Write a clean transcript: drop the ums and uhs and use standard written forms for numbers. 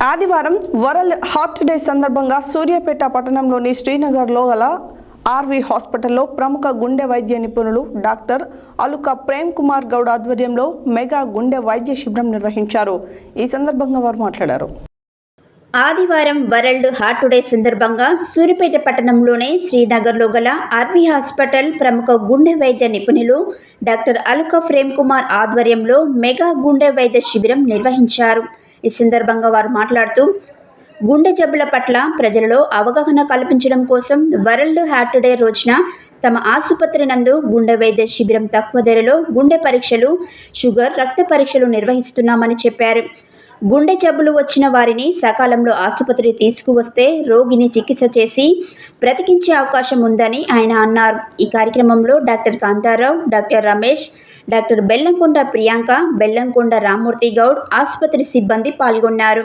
ఆదివారం world heart day సందర్భంగా సూర్యాపేట పట్టణంలోని శ్రీనగర్లో గల ఆర్వి హాస్పిటల్లో ప్రముఖ గుండె వైద్య నిపుణులు డాక్టర్ అలుక ప్రేమ్ కుమార్ గౌడ్ ఆధ్వర్యంలో మెగా గుండె వైద్య శిబిరం నిర్వహించారు. ఈ సందర్భంగా వారు మాట్లాడారు. ఆదివారం వరల్డ్ హార్ట్ డే సందర్భంగా సూర్యాపేట పట్టణంలోని శ్రీనగర్లో గల ఆర్వి హాస్పిటల్ ప్రముఖ గుండె వైద్య నిపుణులు డాక్టర్ అలుక ప్రేమ్ కుమార్ ఆధ్వర్యంలో మెగా గుండె వైద్య శిబిరం నిర్వహించారు. ఈ సందర్భంగా వారు మాట్లాడుతూ గుండె జబ్బుల పట్ల ప్రజలలో అవగాహన కల్పించడం కోసం వరల్డ్ హార్ట్ డే రోజున తమ ఆసుపత్రి నందు గుండె వైద్య శిబిరం తక్కువ ధరలో గుండె పరీక్షలు, షుగర్, రక్త పరీక్షలు నిర్వహిస్తున్నామని చెప్పారు. గుండె జబ్బులు వచ్చిన వారిని సకాలంలో ఆసుపత్రి తీసుకువస్తే రోగిని చికిత్స చేసి బ్రతికించే అవకాశం ఉందని ఆయన అన్నారు. ఈ కార్యక్రమంలో doctor Kantharao, doctor Ramesh, doctor Bellamkonda Priyanka, Bellamkonda Rammurthy Goud, ఆసుపత్రి సిబ్బంది పాల్గొన్నారు.